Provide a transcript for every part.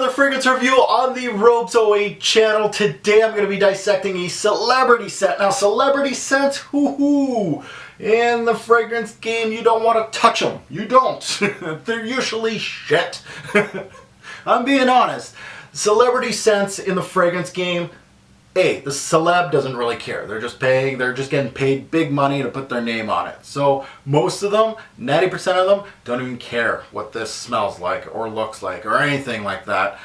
another fragrance review on the Robes 08 channel. Today I'm going to be dissecting a celebrity scent. Now celebrity scents, in the fragrance game you don't want to touch them. You don't. They're usually shit. I'm being honest. Celebrity scents in the fragrance game, the celeb doesn't really care. They're just getting paid big money to put their name on it. So most of them, 90% of them, don't even care what this smells like or looks like or anything like that.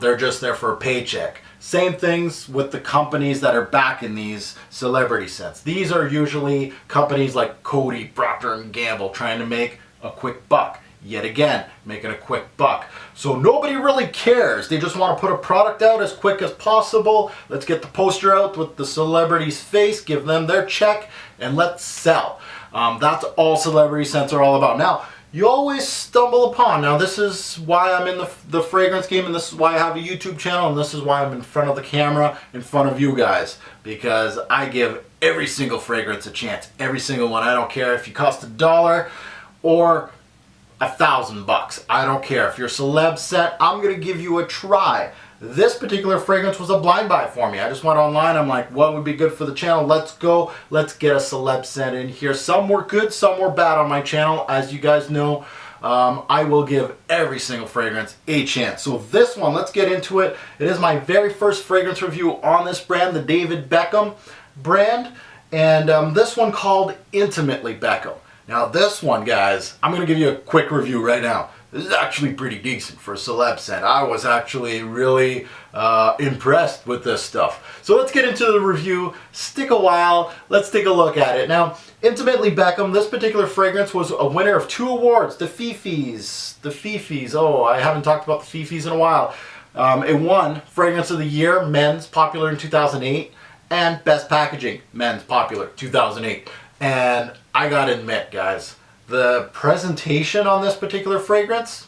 They're just there for a paycheck. Same things with the companies that are backing these celebrity scents. These are usually companies like Coty, Procter & Gamble trying to make a quick buck. Yet again, making a quick buck. So nobody really cares. They just want to put a product out as quick as possible. Let's get the poster out with the celebrity's face, give them their check, and let's sell. That's all celebrity scents are all about. Now, you always stumble upon, now this is why I'm in the fragrance game, and this is why I have a YouTube channel, and this is why I'm in front of the camera, in front of you guys. Because I give every single fragrance a chance. Every single one. I don't care if you cost $1 or $1,000. I don't care. If you're a celeb scent, I'm going to give you a try. This particular fragrance was a blind buy for me. I just went online. I'm like, what would be good for the channel? Let's go. Let's get a celeb scent in here. Some were good, some were bad on my channel. As you guys know, I will give every single fragrance a chance. So this one, let's get into it. It is my very first fragrance review on this brand, the David Beckham brand. And this one called Intimately Beckham. Now this one, guys, I'm going to give you a quick review right now. This is actually pretty decent for a celeb scent. I was actually really impressed with this stuff. So let's get into the review. Stick a while. Let's take a look at it. Now, Intimately Beckham, this particular fragrance was a winner of 2 awards. The Fifis. The Fifis. Oh, I haven't talked about the Fifis in a while. It won Fragrance of the Year, Men's, popular in 2008, and Best Packaging, Men's, popular, 2008. And I gotta admit, guys, the presentation on this particular fragrance,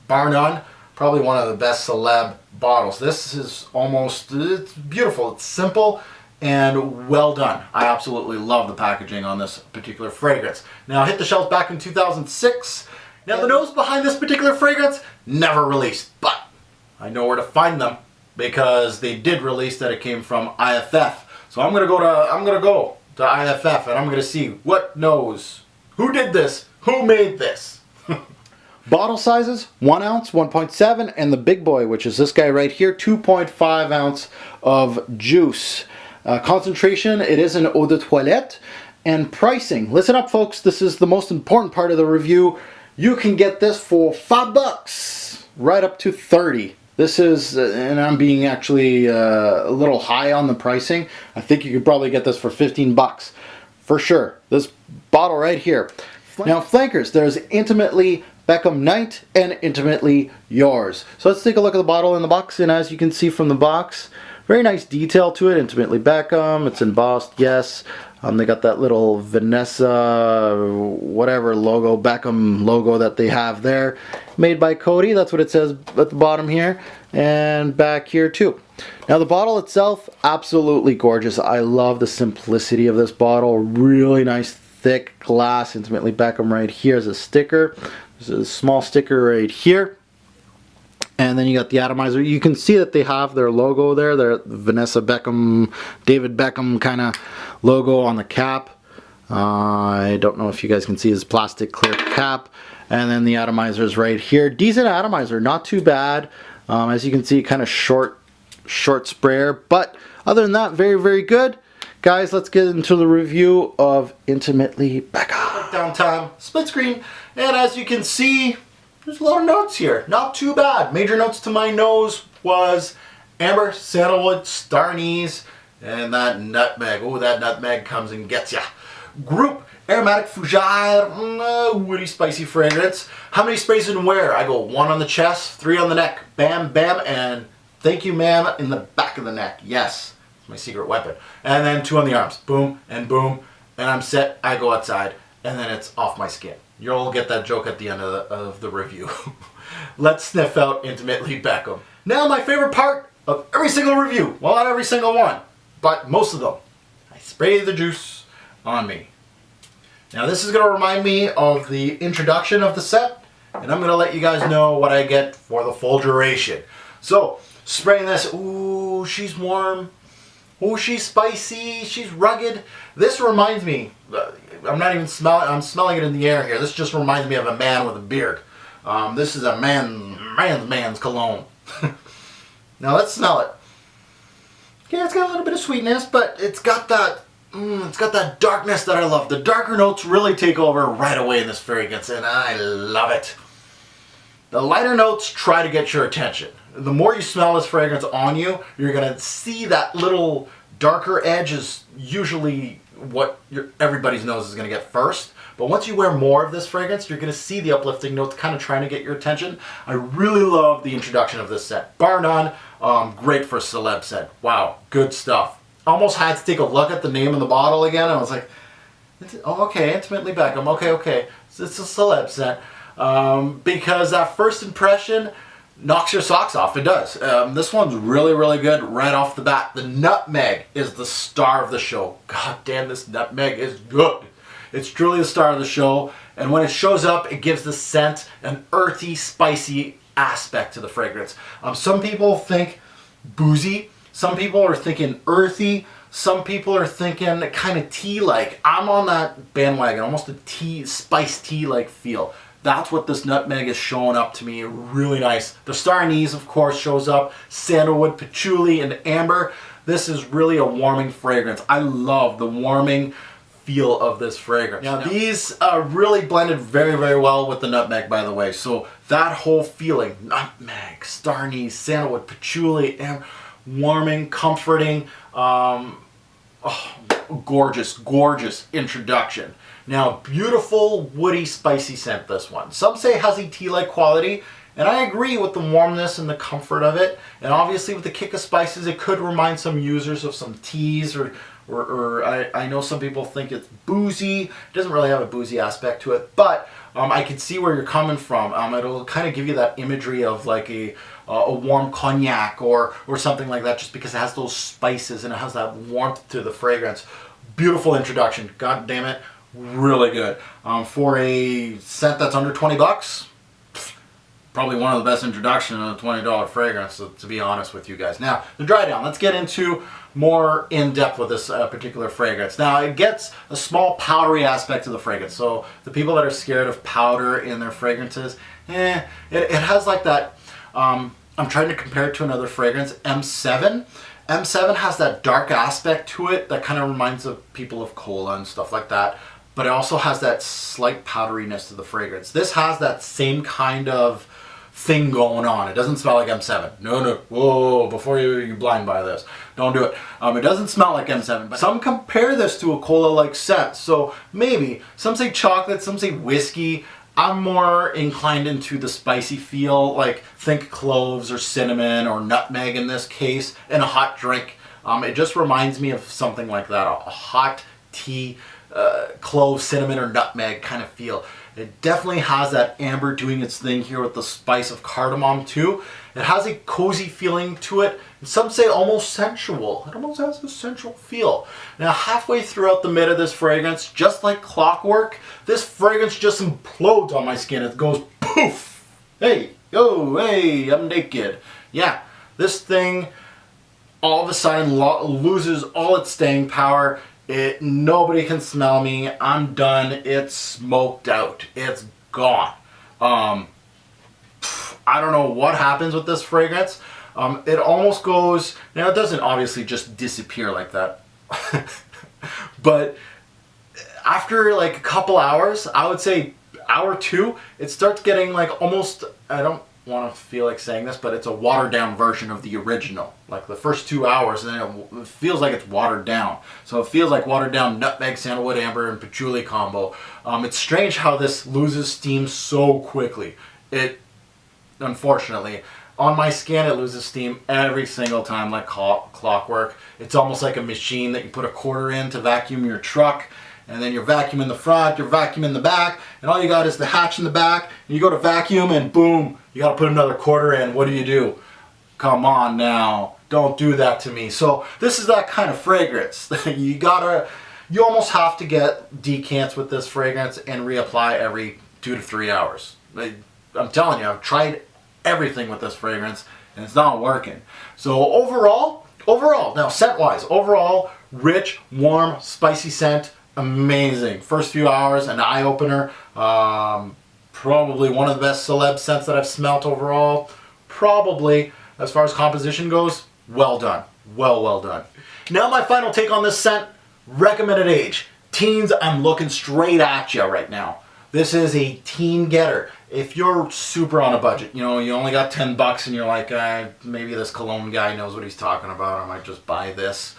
bar none, probably one of the best celeb bottles. This is it's beautiful. It's simple and well done. I absolutely love the packaging on this particular fragrance. Now, hit the shelves back in 2006. Now, the nose behind this particular fragrance, never released, but I know where to find them because they did release that it came from IFF. So I'm gonna go to IFF and I'm going to see what nose, who did this, who made this. Bottle sizes, 1 ounce, 1.7, and the big boy, which is this guy right here, 2.5 ounce of juice. Concentration, it is an eau de toilette. And pricing, listen up folks, this is the most important part of the review. You can get this for $5, right up to 30. This is, and I'm being actually a little high on the pricing. I think you could probably get this for $15 for sure. This bottle right here. Now flankers, there's Intimately Beckham Night and Intimately Yours. So let's take a look at the bottle in the box, and as you can see from the box, very nice detail to it. Intimately Beckham, it's embossed, yes. They got that little Vanessa, whatever logo, Beckham logo that they have there. Made by Coty, that's what it says at the bottom here. And back here too. Now the bottle itself, absolutely gorgeous. I love the simplicity of this bottle. Really nice, thick glass. Intimately Beckham right here is a sticker. There's a small sticker right here. And then you got the atomizer. You can see that they have their logo there. Their Vanessa Beckham, David Beckham kind of logo on the cap. I don't know if you guys can see his plastic clear cap. And then the atomizer is right here. Decent atomizer, not too bad. As you can see, kind of short sprayer. But other than that, very, very good. Guys, let's get into the review of Intimately Beckham. Downtime, split screen. And as you can see, there's a lot of notes here. Not too bad. Major notes to my nose was amber, sandalwood, star anise, and that nutmeg. Oh, that nutmeg comes and gets ya. Group, aromatic fougere, woody, spicy fragrance. How many sprays and where? I go 1 on the chest, 3 on the neck. Bam, bam, and thank you, ma'am, in the back of the neck. Yes, it's my secret weapon. And then 2 on the arms. Boom, and I'm set. I go outside, and then it's off my skin. You'll get that joke at the end of the review. Let's sniff out Intimately Beckham. Now my favorite part of every single review. Well, not every single one, but most of them. I spray the juice on me. Now this is going to remind me of the introduction of the set, and I'm going to let you guys know what I get for the full duration. So, spraying this, ooh, she's warm. Ooh, she's spicy, she's rugged. This reminds me, I'm not even smelling, I'm smelling it in the air here. This just reminds me of a man with a beard. This is a man's cologne. Now let's smell it. Yeah, it's got a little bit of sweetness, but it's got that darkness that I love. The darker notes really take over right away in this fragrance, and I love it. The lighter notes try to get your attention. The more you smell this fragrance on you, you're going to see that little darker edge is usually what everybody's nose is going to get first. But once you wear more of this fragrance, you're going to see the uplifting notes kind of trying to get your attention. I really love the introduction of this scent. Bar none, great for a celeb scent. Wow, good stuff. Almost had to take a look at the name of the bottle again. I was like, oh, okay, Intimately Beckham. Okay. It's a celeb scent. Because that first impression knocks your socks off. It does. This one's really, really good right off the bat. The nutmeg is the star of the show. God damn, this nutmeg is good. It's truly the star of the show. And when it shows up, it gives the scent an earthy, spicy aspect to the fragrance. Some people think boozy. Some people are thinking earthy. Some people are thinking kind of tea-like. I'm on that bandwagon, almost a tea, spiced tea-like feel. That's what this nutmeg is showing up to me. Really nice. The star anise, of course, shows up. Sandalwood, patchouli, and amber. This is really a warming fragrance. I love the warming feel of this fragrance. Now, these really blended very, very well with the nutmeg, by the way. So that whole feeling, nutmeg, star anise, sandalwood, patchouli, amber, warming, comforting, gorgeous, gorgeous introduction. Now, beautiful, woody, spicy scent, this one. Some say it has a tea-like quality, and I agree with the warmness and the comfort of it. And obviously with the kick of spices, it could remind some users of some teas, or I know some people think it's boozy. It doesn't really have a boozy aspect to it, but I can see where you're coming from. It'll kind of give you that imagery of like a warm cognac or something like that, just because it has those spices and it has that warmth to the fragrance. Beautiful introduction. God damn it. Really good. For a scent that's under 20 bucks, probably one of the best introductions of a $20 fragrance, to be honest with you guys. Now, the dry down. Let's get into more in depth with this particular fragrance. Now, it gets a small powdery aspect to the fragrance. So the people that are scared of powder in their fragrances, it has like that. I'm trying to compare it to another fragrance, M7. M7 has that dark aspect to it that kind of reminds people of cola and stuff like that. But it also has that slight powderiness to the fragrance. This has that same kind of thing going on. It doesn't smell like M7. No. Whoa, before you blind buy this. Don't do it. It doesn't smell like M7. But some compare this to a cola-like scent. So maybe. Some say chocolate, some say whiskey. I'm more inclined into the spicy feel, like think cloves or cinnamon or nutmeg in this case, in a hot drink. It just reminds me of something like that, a hot tea, clove, cinnamon, or nutmeg kind of feel. It definitely has that amber doing its thing here with the spice of cardamom too. It has a cozy feeling to it. And some say almost sensual. It almost has a sensual feel. Now, halfway throughout the mid of this fragrance, just like clockwork, this fragrance just implodes on my skin. It goes poof. Hey, I'm naked. Yeah, this thing all of a sudden loses all its staying power. Nobody can smell me. I'm done. It's smoked out. It's gone. I don't know what happens with this fragrance. It almost goes, now it doesn't obviously just disappear like that. But after like a couple hours, I would say hour 2, it starts getting like almost, I don't want to feel like saying this, but it's a watered down version of the original. Like the first 2 hours, and then it feels like it's watered down. So it feels like watered down nutmeg, sandalwood, amber, and patchouli combo. It's strange how this loses steam so quickly. Unfortunately, on my skin, it loses steam every single time, like clockwork. It's almost like a machine that you put a quarter in to vacuum your truck. And then you're vacuuming the front, you're vacuuming the back, and all you got is the hatch in the back. And you go to vacuum, and boom, you got to put another quarter in. What do? Come on now, don't do that to me. So this is that kind of fragrance. You almost have to get decants with this fragrance and reapply every 2 to 3 hours. I'm telling you, I've tried everything with this fragrance, and it's not working. So overall, now scent-wise, overall, rich, warm, spicy scent, amazing. First few hours, an eye-opener. Probably one of the best celeb scents that I've smelt overall. Probably, as far as composition goes, well done. Well done. Now my final take on this scent, recommended age. Teens, I'm looking straight at you right now. This is a teen getter. If you're super on a budget, you know, you only got $10 and you're like, maybe this cologne guy knows what he's talking about. I might just buy this,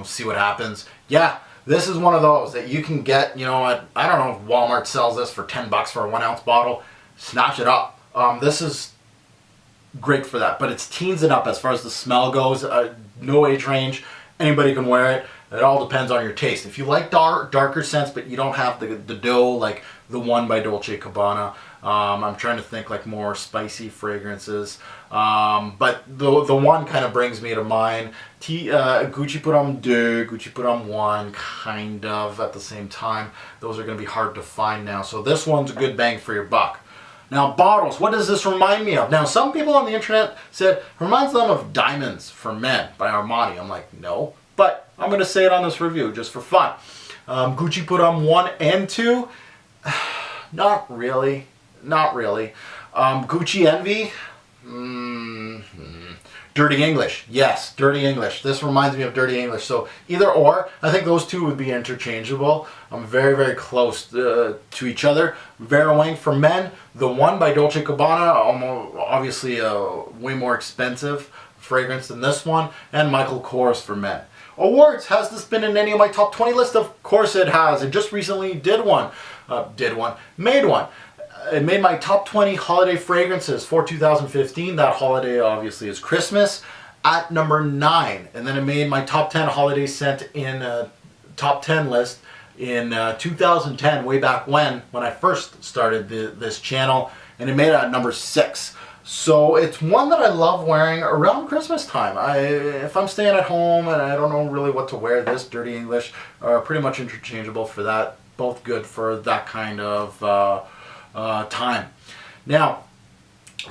see what happens. Yeah, this is one of those that you can get, you know, I don't know if Walmart sells this for $10 for a 1 ounce bottle. Snatch it up. This is great for that, but it's teens and up as far as the smell goes. No age range. Anybody can wear it. It all depends on your taste. If you like darker scents, but you don't have the dough like the one by Dolce & Gabbana, I'm trying to think like more spicy fragrances. But the one kind of brings me to mind. Gucci Pour Homme 2, Gucci Pour Homme 1, kind of at the same time. Those are going to be hard to find now. So this one's a good bang for your buck. Now bottles, what does this remind me of? Now some people on the internet said it reminds them of Diamonds for Men by Armani. I'm like, no. But I'm going to say it on this review just for fun. Gucci Pour Homme 1 and 2, not really. Gucci Envy, Dirty English. Yes, Dirty English. This reminds me of Dirty English. So either or, I think those two would be interchangeable. Very close to each other. Vera Wang for Men, the one by Dolce & Gabbana, obviously a way more expensive fragrance than this one, and Michael Kors for Men. Awards, has this been in any of my top 20 list? Of course it has. It just recently made one. It made my top 20 holiday fragrances for 2015. That holiday obviously is Christmas at number 9. And then it made my top 10 holiday scent in top 10 list in 2010, way back when I first started this channel. And it made it at number 6. So it's one that I love wearing around Christmas time. If I'm staying at home and I don't know really what to wear, this Dirty English are pretty much interchangeable for that. Both good for that kind of time. Now,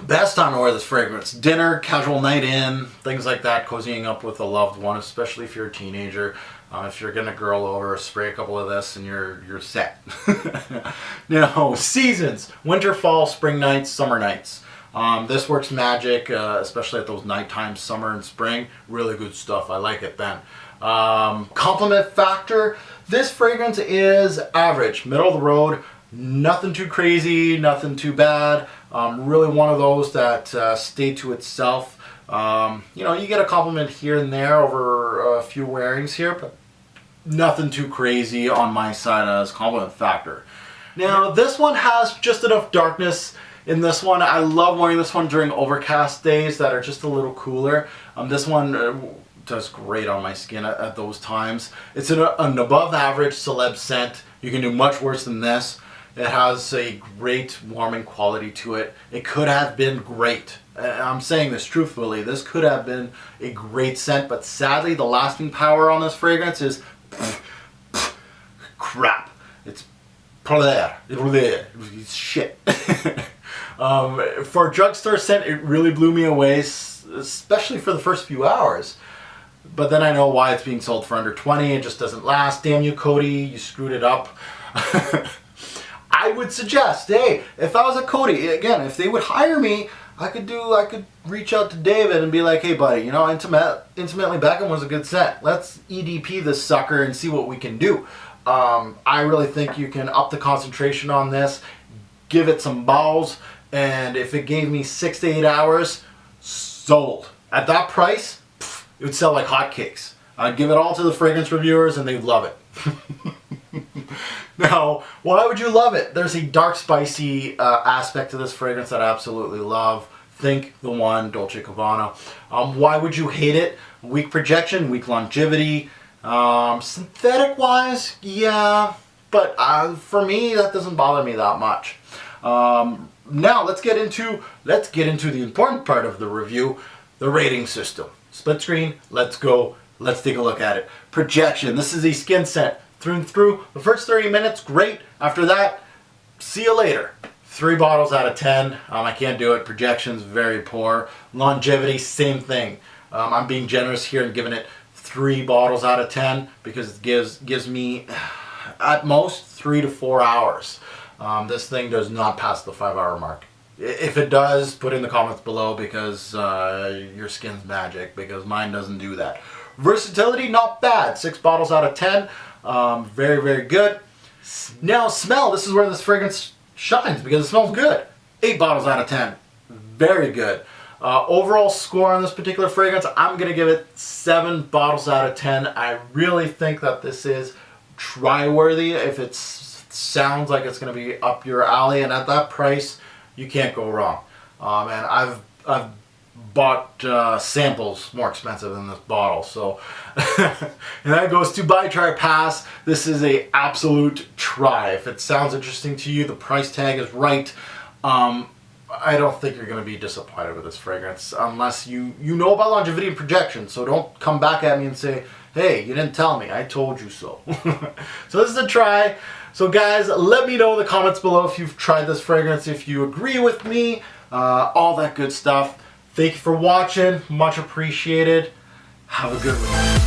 best time to wear this fragrance. Dinner, casual night in, things like that, cozying up with a loved one, especially if you're a teenager. If you're getting a girl over, spray a couple of this and you're set. Now, seasons. Winter, fall, spring nights, summer nights. This works magic, especially at those nighttime, summer and spring. Really good stuff. I like it then. Compliment factor. This fragrance is average, middle of the road. Nothing too crazy, nothing too bad. Really one of those that stay to itself. You know, you get a compliment here and there over a few wearings here, but nothing too crazy on my side as compliment factor. Now, this one has just enough darkness in this one. I love wearing this one during overcast days that are just a little cooler. This one does great on my skin at those times. It's an above average celeb scent. You can do much worse than this. It has a great warming quality to it. It could have been great. I'm saying this truthfully. This could have been a great scent, but sadly the lasting power on this fragrance is crap. It's it's shit. For a drugstore scent, it really blew me away, especially for the first few hours. But then I know why it's being sold for under 20. It just doesn't last. Damn you, Cody. You screwed it up. I would suggest, hey, if I was a Cody, again, if they would hire me, I could reach out to David and be like, hey, buddy, you know, Intimately Beckham was a good scent. Let's EDP this sucker and see what we can do. I really think you can up the concentration on this, give it some balls, and if it gave me 6 to 8 hours, sold. At that price, it would sell like hotcakes. I'd give it all to the fragrance reviewers and they'd love it. Now, why would you love it? There's a dark, spicy aspect to this fragrance that I absolutely love. Think the one, Dolce & Gabbana. Why would you hate it? Weak projection, weak longevity. Synthetic-wise, yeah. But for me, that doesn't bother me that much. Now, let's get into the important part of the review, the rating system. Split screen, let's go. Let's take a look at it. Projection. This is a skin scent through and through. The first 30 minutes, great. After that, see you later. 3 bottles out of 10. I can't do it. Projections, very poor. Longevity, same thing. I'm being generous here and giving it 3 bottles out of 10 because it gives me at most 3 to 4 hours. This thing does not pass the 5-hour mark. If it does, put in the comments below because your skin's magic, because mine doesn't do that. Versatility, not bad. 6 bottles out of 10. Very, very good. Now smell, this is where this fragrance shines because it smells good. 8 bottles out of 10. Very good. Overall score on this particular fragrance, I'm going to give it 7 bottles out of 10. I really think that this is try worthy. If it sounds like it's going to be up your alley, and at that price, you can't go wrong. And I've bought samples more expensive than this bottle, so and that goes to buy, try, pass. This is a absolute try. If it sounds interesting to you, the price tag is right. I don't think you're going to be disappointed with this fragrance unless you know about longevity and projection. So don't come back at me and say, hey, you didn't tell me. I told you so. So this is a try. So guys, let me know in the comments below if you've tried this fragrance, if you agree with me, all that good stuff. Thank you for watching. Much appreciated. Have a good one.